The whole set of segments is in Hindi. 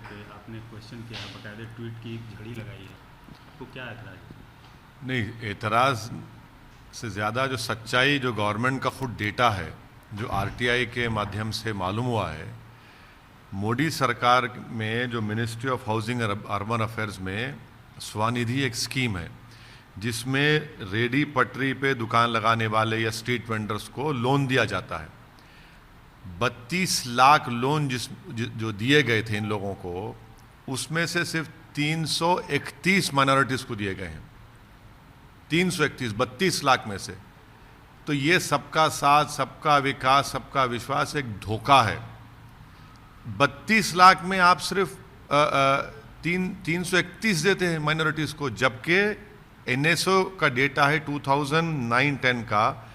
पे आपने क्वेश्चन किया है, बाकायदे ट्वीट की एक झड़ी लगाई है, आपको क्या एतराज़ है? नहीं, एतराज़ से ज़्यादा जो सच्चाई, जो गवर्नमेंट का खुद डेटा है, जो आरटीआई के माध्यम से मालूम हुआ है, मोदी सरकार में जो मिनिस्ट्री ऑफ हाउसिंग और अर्बन अफेयर्स में स्वनिधि एक स्कीम है जिसमें रेडी पटरी पे दुकान लगाने वाले या स्ट्रीट वेंडर्स को लोन दिया जाता है। 32 लाख लोन जो दिए गए थे इन लोगों को, उसमें से सिर्फ 331 माइनॉरिटीज़ को दिए गए हैं। 331, 32 लाख में से। तो ये सबका साथ, सबका विकास, सबका विश्वास एक धोखा है। 32 लाख में आप सिर्फ 331 देते हैं माइनॉरिटीज़ को, जबकि एनएसओ का डेटा है 2009-10 का,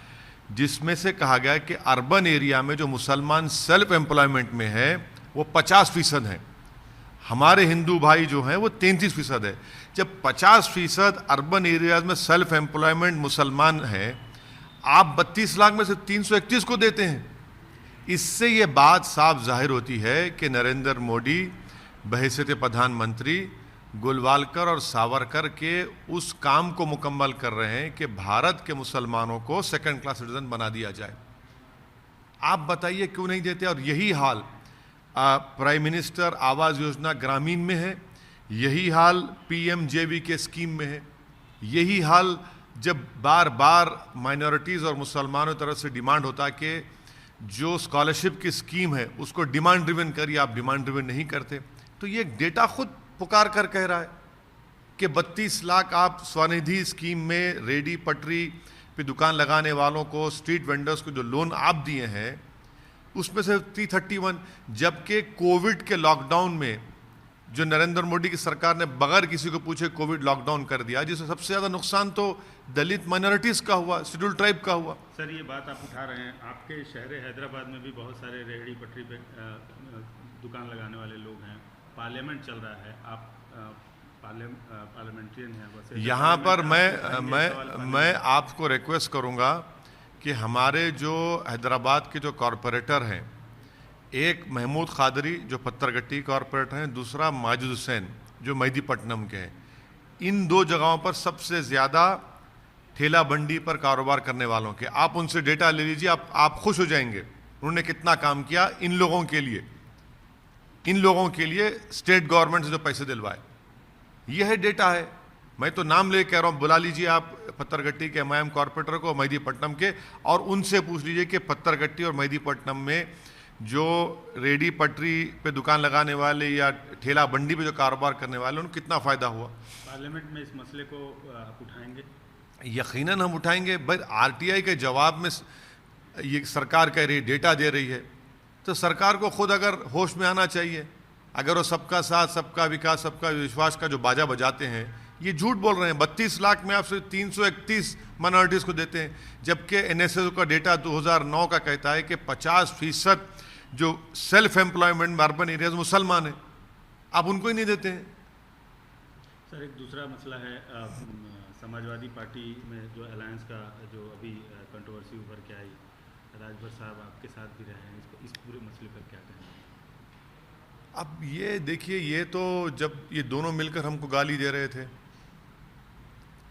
जिसमें से कहा गया है कि अर्बन एरिया में जो मुसलमान सेल्फ एम्प्लॉयमेंट में है वो 50% है। हमारे हिंदू भाई जो हैं वो 33% है। जब 50% अर्बन एरियाज में सेल्फ एम्प्लॉयमेंट मुसलमान है, आप 32 लाख में से 331 को देते हैं। इससे ये बात साफ जाहिर होती है कि नरेंद्र मोदी बहैसियत प्रधानमंत्री गोलवालकर और सावरकर के उस काम को मुकम्मल कर रहे हैं कि भारत के मुसलमानों को सेकंड क्लास सिटीजन बना दिया जाए। आप बताइए क्यों नहीं देते? और यही हाल प्राइम मिनिस्टर आवास योजना ग्रामीण में है, यही हाल पीएमजेवी के स्कीम में है, यही हाल जब बार बार माइनॉरिटीज़ और मुसलमानों की तरफ से डिमांड होता है कि जो स्कॉलरशिप की स्कीम है उसको डिमांड ड्रिवन करिए, आप डिमांड ड्रिवन नहीं करते। तो ये डेटा खुद पुकार कर कह रहा है कि 32 लाख आप स्वनिधि स्कीम में रेडी पटरी पे दुकान लगाने वालों को, स्ट्रीट वेंडर्स को जो लोन आप दिए हैं, उसमें से 331, जबकि कोविड के लॉकडाउन में जो नरेंद्र मोदी की सरकार ने बगैर किसी को पूछे कोविड लॉकडाउन कर दिया, जिससे सबसे ज़्यादा नुकसान तो दलित माइनॉरिटीज़ का हुआ, शेड्यूल ट्राइब का हुआ। सर, ये बात आप उठा रहे हैं, आपके शहर हैदराबाद में भी बहुत सारे रेहड़ी पटरी पे दुकान लगाने वाले लोग हैं, पार्लियामेंट चल रहा है, आप पार्लियामेंट्रियन हैं, वैसे यहाँ पर मैं आपको रिक्वेस्ट करूँगा कि हमारे जो हैदराबाद के जो कॉरपोरेटर हैं, एक महमूद खादरी जो पत्थरगट्टी कॉरपोरेटर हैं, दूसरा माजिद हुसैन जो मेहदीपट्टनम के हैं, इन दो जगहों पर सबसे ज़्यादा ठेला बंडी पर कारोबार करने वालों के, आप उनसे डेटा ले लीजिए, आप खुश हो जाएंगे उन्होंने कितना काम किया इन लोगों के लिए, इन लोगों के लिए स्टेट गवर्नमेंट से जो पैसे दिलवाए। यह है डेटा है। मैं तो नाम ले कह रहा हूँ, बुला लीजिए आप पत्थरगट्टी के एमआईएम कॉरपोरेटर को, मेहदीपट्टनम के, और उनसे पूछ लीजिए कि पत्थरगट्टी और मेहदीपट्टनम में जो रेडी पटरी पे दुकान लगाने वाले या ठेला बंडी पे जो कारोबार करने वाले, उनको कितना फ़ायदा हुआ। पार्लियामेंट में इस मसले को आप उठाएंगे? यकीनन हम उठाएंगे। बस आरटीआई के जवाब में ये सरकार कह रही, डेटा दे रही है, तो सरकार को खुद अगर होश में आना चाहिए। अगर वो सबका साथ, सबका विकास, सबका विश्वास का जो बाजा बजाते हैं, ये झूठ बोल रहे हैं। 32 लाख में आप सिर्फ 331 माइनॉरिटीज़ को देते हैं, जबकि एनएसएस का डेटा 2009 का कहता है कि 50% जो सेल्फ एम्प्लॉयमेंट में अर्बन एरियाज मुसलमान हैं, आप उनको ही नहीं देते हैं। सर, एक दूसरा मसला है, समाजवादी पार्टी में जो अलायंस का जो अभी कंट्रोवर्सी उभर के आई, राजभर साहब आपके साथ भी रहे हैं, इस पूरे मसले पर क्या कहना है? अब ये देखिए, ये तो जब ये दोनों मिलकर हमको गाली दे रहे थे,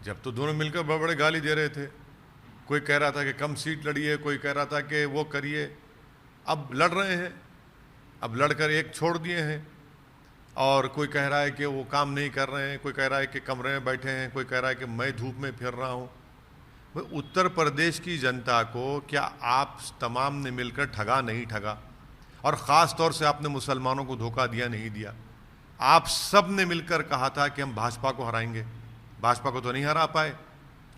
जब तो दोनों मिलकर बड़े बड़े गाली दे रहे थे, कोई कह रहा था कि कम सीट लड़िए, कोई कह रहा था कि वो करिए। अब लड़ रहे हैं, अब लड़कर एक छोड़ दिए हैं, और कोई कह रहा है कि वो काम नहीं कर रहे हैं, कोई कह रहा है कि कमरे में बैठे हैं, कोई कह रहा है कि मैं धूप में फिर रहा हूँ। उत्तर प्रदेश की जनता को क्या आप तमाम ने मिलकर ठगा नहीं ठगा? और ख़ास तौर से आपने मुसलमानों को धोखा दिया नहीं दिया? आप सब ने मिलकर कहा था कि हम भाजपा को हराएंगे, भाजपा को तो नहीं हरा पाए।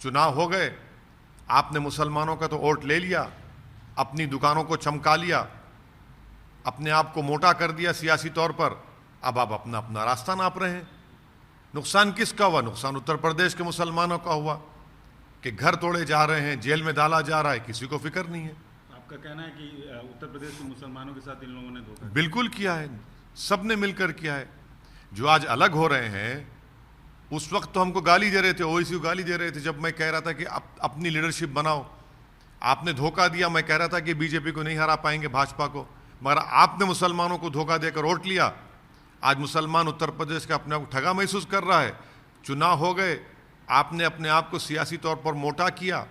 चुनाव हो गए, आपने मुसलमानों का तो वोट ले लिया, अपनी दुकानों को चमका लिया, अपने आप को मोटा कर दिया सियासी तौर पर। अब आप अपना अपना रास्ता नाप रहे हैं। नुकसान किसका हुआ? नुकसान उत्तर प्रदेश के मुसलमानों का हुआ कि घर तोड़े जा रहे हैं, जेल में डाला जा रहा है, किसी को फिक्र नहीं है। आपका कहना है कि उत्तर प्रदेश के मुसलमानों के साथ इन लोगों ने धोखा बिल्कुल किया है, सब ने मिलकर किया है। जो आज अलग हो रहे हैं, उस वक्त तो हमको गाली दे रहे थे, ओवैसी को गाली दे रहे थे, जब मैं कह रहा था कि अपनी लीडरशिप बनाओ। आपने धोखा दिया, मैं कह रहा था कि बीजेपी को नहीं हरा पाएंगे, भाजपा को, मगर आपने मुसलमानों को धोखा देकर वोट लिया। आज मुसलमान उत्तर प्रदेश का अपने आप को ठगा महसूस कर रहा है। चुनाव हो गए, आपने अपने आप को सियासी तौर पर मोटा किया,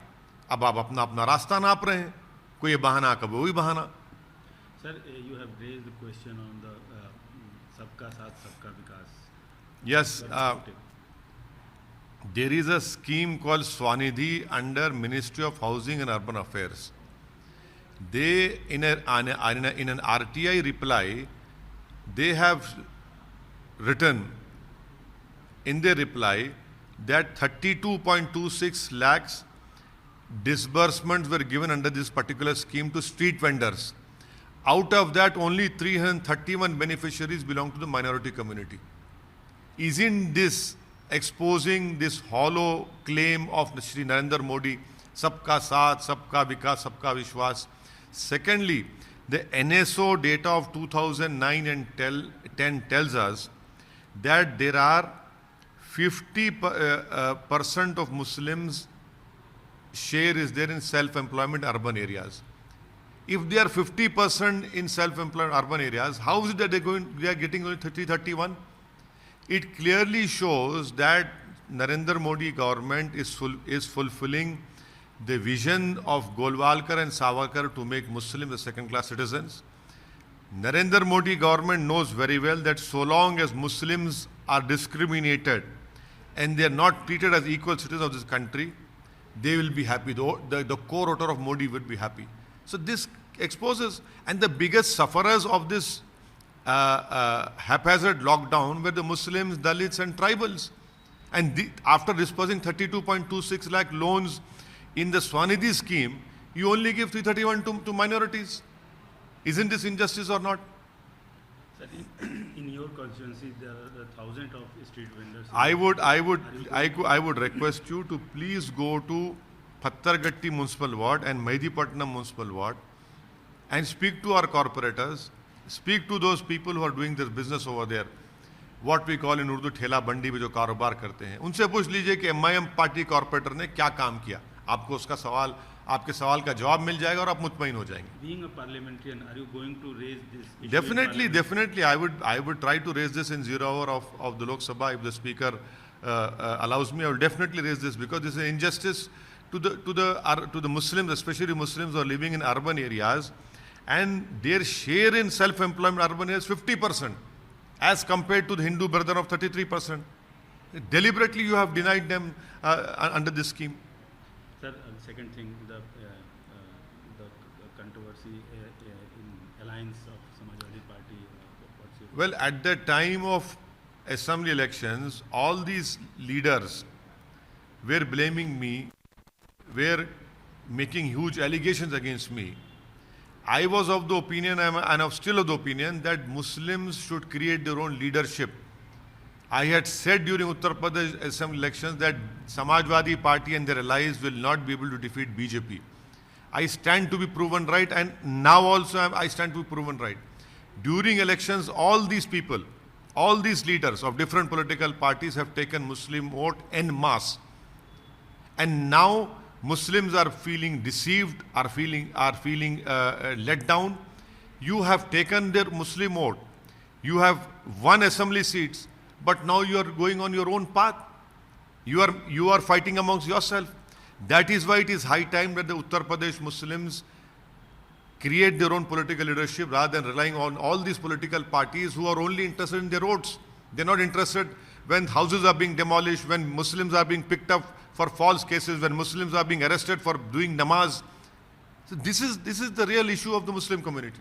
अब आप अपना अपना रास्ता नाप रहे हैं, कोई ये बहाना कभी वही बहाना। Sir, you have raised the question on the सबका साथ सबका विकास। Yes, there is a scheme called Swanidhi under Ministry of Housing and Urban Affairs. They, in an RTI reply, they have written in their reply that 32.26 lakhs disbursements were given under this particular scheme to street vendors. Out of that, only 331 beneficiaries belong to the minority community. Isn't this exposing this hollow claim of Shri Narendra Modi, Sabka Saath, Sabka Vikas, Sabka Vishwas? Secondly, the NSO data of 2009 and 10 tells us that there are 50% of Muslims share is there in self-employment urban areas. If they are 50% in self-employed urban areas, how is it that they are getting only 31? It clearly shows that Narendra Modi government is fulfilling the vision of Golwalkar and Savarkar to make Muslims the second-class citizens. Narendra Modi government knows very well that so long as Muslims are discriminated and they are not treated as equal citizens of this country, they will be happy. The core voter of Modi would be happy. So this exposes, and the biggest sufferers of this haphazard lockdown were the Muslims, Dalits and tribals. And after disbursing 32.26 lakh loans in the Swanidhi scheme, you only give 331 to minorities. Isn't this injustice or not? Sir, in your constituency, there are thousands of street vendors. I would request you to please go to Pattargatti Municipal Ward and Mehdipatnam Municipal Ward and speak to our corporators, speak to those people who are doing this business over there, what we call in Urdu ठेला बंडी में जो कारोबार करते हैं, उनसे पूछ लीजिए कि MIM पार्टी कॉर्पोरेटर ने क्या काम किया। आपको उसका सवाल, आपके सवाल का जवाब मिल जाएगा और आप मुतमईन हो जाएंगे। Being a parliamentarian, are you going to raise this issue? Definitely, I would try to raise this in 0 hour of the Lok Sabha if the speaker allows me. I will definitely raise this because this is an injustice to the Muslims, especially Muslims who are living in urban areas, and their share in self-employment urban areas is 50%, as compared to the Hindu brother of 33%. Deliberately, you have denied them under this scheme. Sir, second thing, the controversy in alliance of Samajwadi Party. Well, at the time of assembly elections, all these leaders were blaming me, were making huge allegations against me. I was of the opinion, and I'm still of the opinion, that Muslims should create their own leadership. I had said during Uttar Pradesh Assembly elections that Samajwadi Party and their allies will not be able to defeat BJP. I stand to be proven right, and now also I stand to be proven right. During elections, all these people, all these leaders of different political parties have taken Muslim vote en masse. And now Muslims are feeling deceived, are feeling let down. You have taken their Muslim vote. You have won assembly seats, but now you are going on your own path. You are fighting amongst yourself. That is why it is high time that the Uttar Pradesh Muslims create their own political leadership rather than relying on all these political parties who are only interested in their votes. They're not interested when houses are being demolished, when Muslims are being picked up for false cases, when Muslims are being arrested for doing namaz. So this is the real issue of the Muslim community.